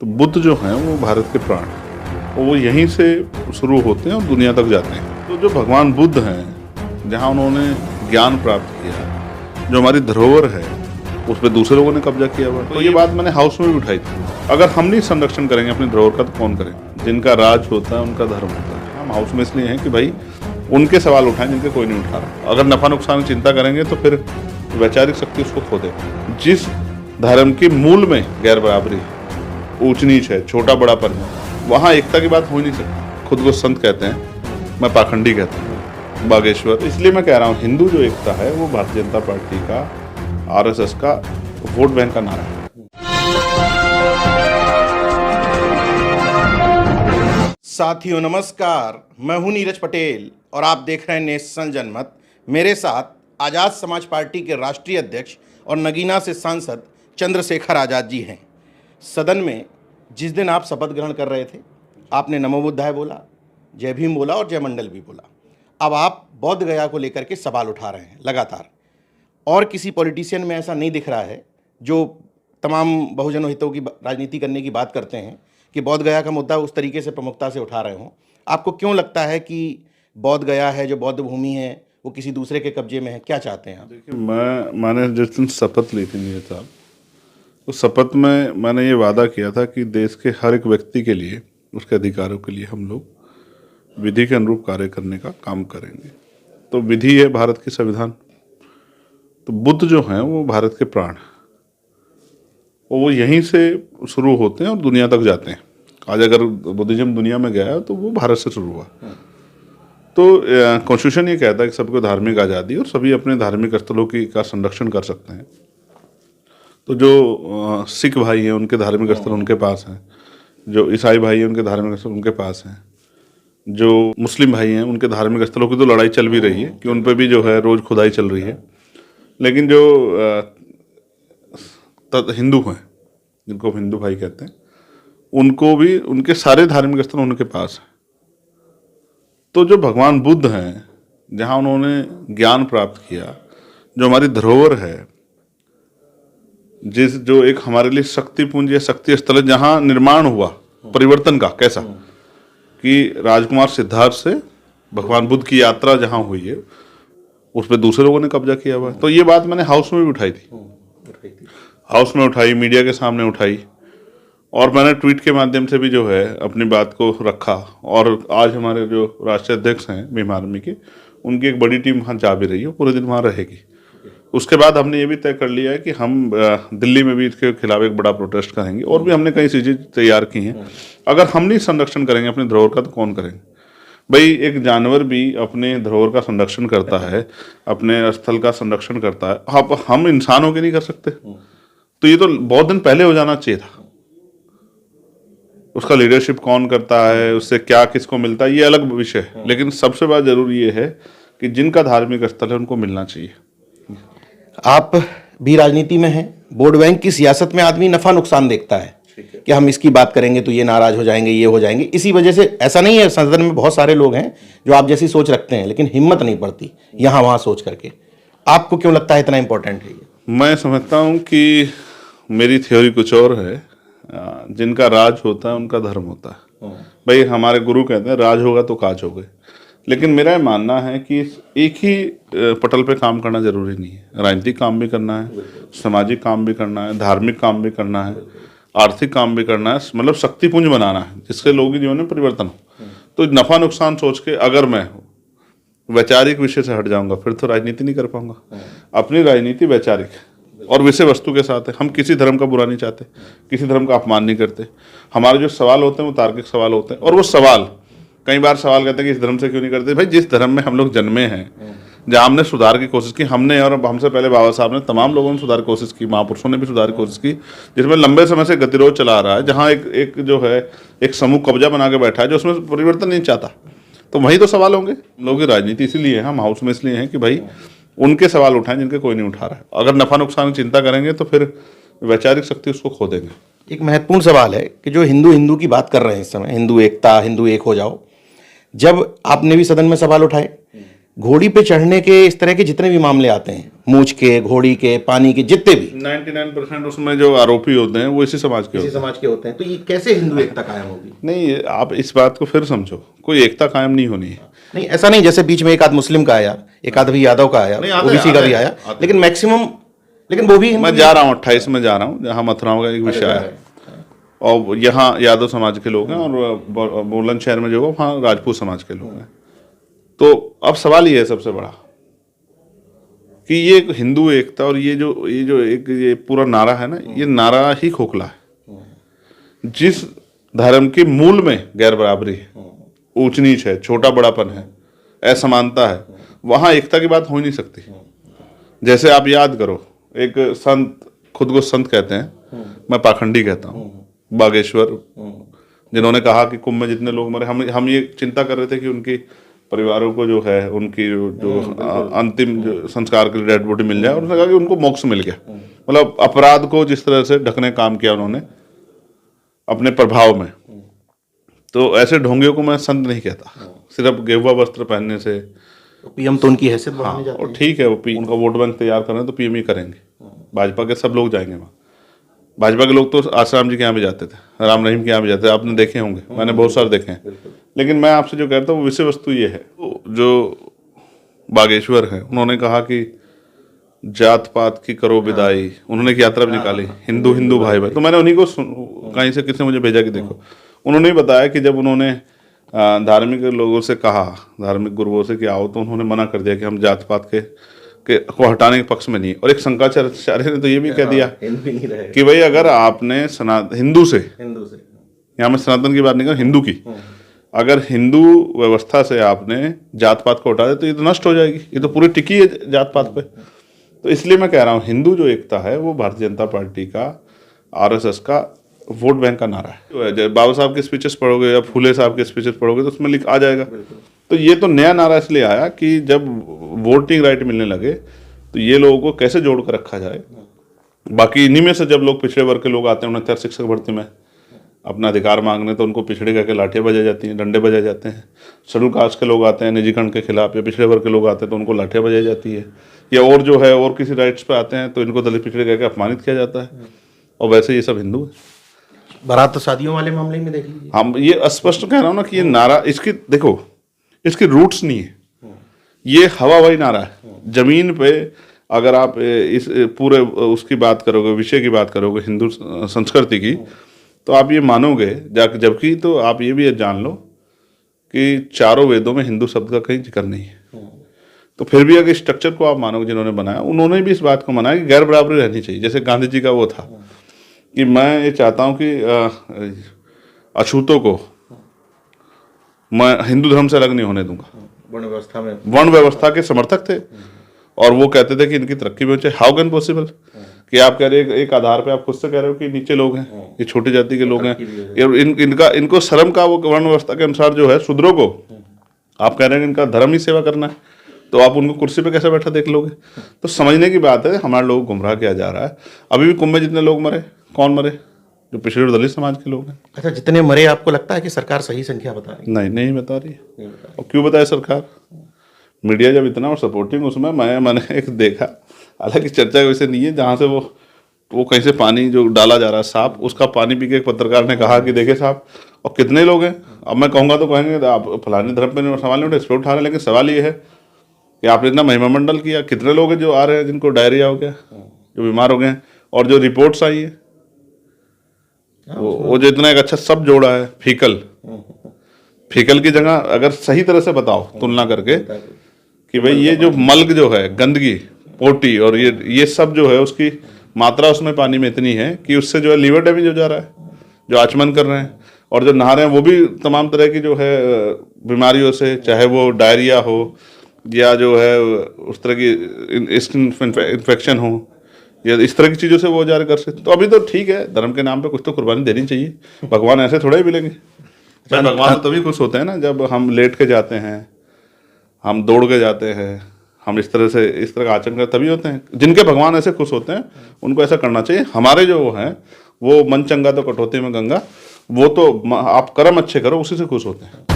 तो बुद्ध जो हैं वो भारत के प्राण हैं, वो यहीं से शुरू होते हैं और दुनिया तक जाते हैं। तो जो भगवान बुद्ध हैं, जहाँ उन्होंने ज्ञान प्राप्त किया, जो हमारी धरोहर है, उस पर दूसरे लोगों ने कब्जा किया हुआ। तो ये बात मैंने हाउस में भी उठाई थी। अगर हम नहीं संरक्षण करेंगे अपनी धरोहर का तो कौन करेगा? जिनका राज होता है उनका धर्म होता है। हम हाउस में इसलिए हैं कि भाई उनके सवाल उठाएं जिनके कोई नहीं उठा रहा। अगर नफा नुकसान की चिंता करेंगे तो फिर वैचारिक शक्ति उसको खो देगा। जिस धर्म के मूल में गैर बराबरी है, ऊंच नीच है, छोटा बड़ापन है, वहाँ एकता की बात हो ही नहीं सकती। खुद को संत कहते हैं, मैं पाखंडी कहता हूँ, बागेश्वर। इसलिए मैं कह रहा हूँ हिंदू जो एकता है वो भारतीय जनता पार्टी का, आरएसएस का वोट बैंक का नारा है। साथियों नमस्कार, मैं हूं नीरज पटेल और आप देख रहे हैं नेशनल जनमत। मेरे साथ आज़ाद समाज पार्टी के राष्ट्रीय अध्यक्ष और नगीना से सांसद चंद्रशेखर आज़ाद जी हैं। सदन में जिस दिन आप शपथ ग्रहण कर रहे थे, आपने नमो बुद्धाय बोला, जय भीम बोला और जय मंडल भी बोला। अब आप बोध गया को लेकर के सवाल उठा रहे हैं लगातार, और किसी पॉलिटिशियन में ऐसा नहीं दिख रहा है जो तमाम बहुजन हितों की राजनीति करने की बात करते हैं कि बोध गया का मुद्दा उस तरीके से प्रमुखता से उठा रहे हों। आपको क्यों लगता है कि बोध गया है जो बौद्ध भूमि है वो किसी दूसरे के कब्जे में है? क्या चाहते हैं आप? देखिए, मैंने जिस दिन शपथ ली थी नीरज साहब, उस शपथ में मैंने ये वादा किया था कि देश के हर एक व्यक्ति के लिए, उसके अधिकारों के लिए हम लोग विधि के अनुरूप कार्य करने का काम करेंगे। तो विधि है भारत की संविधान। तो बुद्ध जो हैं वो भारत के प्राण हैं, वो यहीं से शुरू होते हैं और दुनिया तक जाते हैं। आज अगर बुद्धिज्म दुनिया में गया है तो वो भारत से शुरू हुआ। तो कॉन्स्टिट्यूशन ये कहता है कि सबको धार्मिक आज़ादी और सभी अपने धार्मिक स्थलों का संरक्षण कर सकते हैं। तो जो सिख भाई हैं उनके धार्मिक स्थल उनके पास हैं, जो ईसाई भाई हैं उनके धार्मिक स्थल उनके पास हैं, जो मुस्लिम भाई हैं उनके धार्मिक स्थलों की तो लड़ाई चल भी रही है कि उन पर भी जो है रोज़ खुदाई चल रही है। लेकिन जो हिंदू हैं, जिनको हिंदू भाई कहते हैं, उनको भी उनके सारे धार्मिक स्थल उनके पास हैं। तो जो भगवान बुद्ध हैं, जहाँ उन्होंने ज्ञान प्राप्त किया, जो हमारी धरोहर है, जो एक हमारे लिए शक्ति पुंज या शक्ति स्थल है, जहाँ निर्माण हुआ परिवर्तन का, कैसा कि राजकुमार सिद्धार्थ से भगवान बुद्ध की यात्रा जहाँ हुई है, उस पर दूसरे लोगों ने कब्जा किया हुआ है। तो ये बात मैंने हाउस में भी उठाई थी, हाउस में उठाई, मीडिया के सामने उठाई, और मैंने ट्वीट के माध्यम से भी जो है अपनी बात को रखा। और आज हमारे जो राष्ट्रीय अध्यक्ष हैं भीम आर्मी के, उनकी एक बड़ी टीम वहाँ जा भी रही है, पूरे दिन वहाँ रहेगी। उसके बाद हमने ये भी तय कर लिया है कि हम दिल्ली में भी इसके खिलाफ एक बड़ा प्रोटेस्ट करेंगे, और भी हमने कई चीज़ें तैयार की हैं। अगर हम नहीं संरक्षण करेंगे अपनी धरोहर का तो कौन करेंगे? भाई एक जानवर भी अपने धरोहर का संरक्षण करता है, अपने स्थल का संरक्षण करता है। अब हम इंसान होके नहीं कर सकते? तो ये तो बहुत दिन पहले हो जाना चाहिए था। उसका लीडरशिप कौन करता है, उससे क्या किसको मिलता है, ये अलग विषय है। लेकिन सबसे बड़ा जरूरी ये है कि जिनका धार्मिक स्थल है उनको मिलना चाहिए। आप भी राजनीति में हैं, वोट बैंक की सियासत में आदमी नफा नुकसान देखता है कि हम इसकी बात करेंगे तो ये नाराज हो जाएंगे, ये हो जाएंगे। इसी वजह से ऐसा नहीं है, सदन में बहुत सारे लोग हैं जो आप जैसी सोच रखते हैं, लेकिन हिम्मत नहीं पड़ती यहाँ वहाँ सोच करके। आपको क्यों लगता है इतना इंपॉर्टेंट है ये? मैं समझता हूँ कि मेरी थ्योरी कुछ और है। जिनका राज होता है उनका धर्म होता है। भाई हमारे गुरु कहते हैं राज होगा तो काज होगा। लेकिन मेरा मानना है कि एक ही पटल पे काम करना जरूरी नहीं है। राजनीतिक काम भी करना है, सामाजिक काम भी करना है, धार्मिक काम भी करना है, आर्थिक काम भी करना है, मतलब शक्तिपुंज बनाना है जिससे लोगों के जीवन में परिवर्तन हो। तो नफा नुकसान सोच के अगर मैं वैचारिक विषय से हट जाऊंगा फिर तो राजनीति नहीं कर पाऊंगा। अपनी राजनीति वैचारिक और विषय वस्तु के साथ है। हम किसी धर्म का बुरा नहीं चाहते, किसी धर्म का अपमान नहीं करते। हमारे जो सवाल होते हैं वो तार्किक सवाल होते हैं, और वो सवाल कई बार सवाल करते हैं कि इस धर्म से क्यों नहीं करते। भाई जिस धर्म में हम लोग जन्मे हैं, जहाँ हमने सुधार की कोशिश की, हमने और हमसे पहले बाबा साहब ने, तमाम लोगों ने सुधार की कोशिश की, महापुरुषों ने भी सुधार की कोशिश की, जिसमें लंबे समय से गतिरोध चला आ रहा है, जहाँ एक जो है एक समूह कब्जा बना के बैठा है जो उसमें परिवर्तन नहीं चाहता। तो वही तो सवाल होंगे। लोगों की राजनीति इसीलिए है, हम हाउस में इसलिए हैं कि भाई उनके सवाल उठाएं जिनके कोई नहीं उठा रहा है। अगर नफा नुकसान की चिंता करेंगे तो फिर वैचारिक शक्ति उसको खो देंगे। एक महत्वपूर्ण सवाल है कि जो हिंदू की बात कर रहे हैं इस समय, हिंदू एकता, हिंदू एक हो जाओ, जब आपने भी सदन में सवाल उठाए, घोड़ी पे चढ़ने के इस तरह के जितने भी मामले आते हैं, मूछ के, घोड़ी के, पानी के, जितने भी 99% उसमें जो आरोपी होते हैं वो इसी समाज के होते हैं। समाज के होते हैं, तो ये कैसे हिंदू एकता कायम होगी? नहीं, आप इस बात को फिर समझो, कोई एकता कायम नहीं होनी है। नहीं, ऐसा नहीं जैसे बीच में एक आध मुस्लिम का आया, एक आध भी यादव का आया, नहीं, आते ओबीसी का भी हैं, आया, आते हैं। लेकिन मैक्सिमम, लेकिन वो भी मैं जा रहा हूँ 28 में जा रहा हूँ, जहाँ मथुराओं का एक विषय है, और यहाँ यादव समाज के लोग हैं, और बुलंदशहर में जो है वहाँ राजपूत समाज के लोग हैं। तो अब सवाल ये है सबसे बड़ा कि ये एक हिंदू एकता और ये पूरा नारा है ना, ये नारा ही खोखला है। जिस धर्म के मूल में गैर बराबरी है, ऊंच नीच है, छोटा बड़ापन है, असमानता है, वहां एकता की बात हो ही नहीं सकती। जैसे आप याद करो, एक संत खुद को संत कहते हैं, मैं पाखंडी कहता हूँ, बागेश्वर, जिन्होंने कहा कि कुंभ में जितने लोग मरे, हम ये चिंता कर रहे थे कि उनकी परिवारों को जो है उनकी जो अंतिम जो संस्कार के लिए डेड बॉडी मिल जाए, और उन्होंने कहा कि उनको मोक्ष मिल गया। मतलब अपराध को जिस तरह से ढकने काम किया उन्होंने अपने प्रभाव में, तो ऐसे ढोंगियों को मैं संत नहीं कहता। सिर्फ गेरुआ वस्त्र पहनने से पीएम तो उनकी हैसियत बढ़ाने जाते और ठीक है, वो उनका वोट बैंक तैयार कर रहे हैं तो पीएम ही करेंगे। भाजपा के सब लोग जाएंगे वहाँ। भाजपा के लोग तो आसाराम जी के यहाँ भी जाते थे, राम रहीम के यहाँ भी जाते थे, आपने देखे होंगे, मैंने बहुत सारे देखे हैं। लेकिन मैं आपसे जो कहता हूँ वो विषय वस्तु ये है, जो बागेश्वर है उन्होंने कहा कि जात पात की करो विदाई, उन्होंने एक यात्रा भी निकाली, हिंदू हिंदू भाई भाई। तो मैंने उन्हीं को कहीं से किसी ने मुझे भेजा कि देखो, उन्होंने ही बताया कि जब उन्होंने धार्मिक लोगों से कहा, धार्मिक गुरुओं से कि आओ, तो उन्होंने मना कर दिया कि हम जात पात को हटाने के पक्ष में नहीं। और एक शंकराचार्य ने तो ये भी कह दिया कि भाई अगर आपने हिंदू से, यहाँ मैं सनातन की बात नहीं कर रहा, हिंदू की, अगर हिंदू व्यवस्था से आपने जात पात को हटा दे तो ये तो नष्ट हो जाएगी, ये तो पूरी टिकी है जात पात पे। तो इसलिए मैं कह रहा हूँ हिंदू जो एकता है वो भारतीय जनता पार्टी का, आरएसएस का वोट बैंक का नारा है। जब बाबा साहब के स्पीचेस पढ़ोगे या फूले साहब के स्पीचेस पढ़ोगे तो उसमें आ जाएगा। तो ये तो नया नारा इसलिए आया कि जब वोटिंग राइट मिलने लगे तो ये लोगों को कैसे जोड़ कर रखा जाए। बाकी इन्हीं में से जब लोग पिछड़े वर्ग के लोग आते हैं, उन्हें शिक्षक भर्ती में अपना अधिकार मांगने, तो उनको पिछड़े करके लाठियाँ बजाई जाती हैं, डंडे बजाए जाते हैं। शेड्यूल कास्ट के लोग आते हैं निजीकरण के खिलाफ, या पिछड़े वर्ग के लोग आते हैं तो उनको लाठियाँ बजाई जाती है, या और जो है और किसी राइट्स पे आते हैं तो इनको दलित पिछड़े करके अपमानित किया जाता है। और वैसे ये सब हिंदू है। बारात तो शादियों वाले मामले में देख लीजिए। हम ये स्पष्ट कह रहा हूँ ना कि ये नारा, इसकी देखो, इसकी रूट्स नहीं है, ये हवाबाजी नारा है। जमीन पे अगर आप इस पूरे उसकी बात करोगे, विषय की बात करोगे, हिंदू संस्कृति की, तो आप ये मानोगे, जबकि तो आप ये भी जान लो कि चारों वेदों में हिंदू शब्द का कहीं जिक्र नहीं है। तो फिर भी अगर स्ट्रक्चर को आप मानोगे जिन्होंने बनाया, उन्होंने भी इस बात को माना कि गैर बराबरी रहनी चाहिए। जैसे गांधी जी का वो था कि मैं ये चाहता हूँ कि अछूतों को मैं हिंदू धर्म से अलग नहीं होने दूंगा। वर्ण व्यवस्था के समर्थक थे, और वो कहते थे कि इनकी तरक्की में चाहिए। हाउ कैन पॉसिबल कि आप कह रहे एक आधार पे आप खुद से कह रहे हो कि नीचे लोग हैं, ये छोटी जाति के लोग हैं, इनको शर्म का वो वर्ण व्यवस्था के अनुसार जो है शूद्रों को आप कह रहे हैं इनका धर्म ही सेवा करना है, तो आप उनको कुर्सी पे कैसे बैठा देख लोगे। तो समझने की बात है, हमारे लोग गुमराह किया जा रहा है। अभी भी कुंभ में जितने लोग मरे, कौन मरे? जो पिछड़े और दलित समाज के लोग हैं। अच्छा, जितने मरे आपको लगता है कि सरकार सही संख्या बता रही है? नहीं बता रही है। और क्यों बताए सरकार? मीडिया जब इतना और सपोर्टिंग, उसमें मैंने एक देखा, हालांकि चर्चा वैसे नहीं है, जहाँ से वो कहीं से पानी जो डाला जा रहा है साफ, उसका पानी पी के एक पत्रकार ने कहा कि देखे साहब, और कितने लोग हैं। अब मैं कहूँगा तो कहेंगे आप फलाने धर्म पर सवाल नहीं उठे, इस पर उठा रहे हैं, लेकिन सवाल ये है कि आपने इतना महिमा मंडल किया, कितने लोग हैं जो आ रहे हैं जिनको डायरिया हो गया, जो बीमार हो गए हैं। और जो रिपोर्ट्स आई है वो जो इतना एक अच्छा सब जोड़ा है, फीकल की जगह अगर सही तरह से बताओ तुलना करके कि भाई ये जो मल्क जो है, गंदगी, पोटी और ये सब जो है, उसकी मात्रा उसमें पानी में इतनी है कि उससे जो है लीवर डैमेज हो जा रहा है, जो आचमन कर रहे हैं और जो नहा रहे हैं वो भी तमाम तरह की जो है बीमारियों से, चाहे वो डायरिया हो या जो है उस तरह की स्किन इन्फेक्शन हो या इस तरह की चीज़ों से वो जा रहे कर सकते। तो अभी तो ठीक है, धर्म के नाम पे कुछ तो कुर्बानी देनी चाहिए। भगवान ऐसे थोड़ा ही मिलेंगे। भगवान तभी खुश होते हैं ना जब हम लेट के जाते हैं, हम दौड़ के जाते हैं, हम इस तरह का आचरण करते, तभी होते हैं। जिनके भगवान ऐसे खुश होते हैं उनको ऐसा करना चाहिए। हमारे जो हैं वो मन चंगा तो कटौती में गंगा, वो तो आप कर्म अच्छे करो, उसी से खुश होते हैं।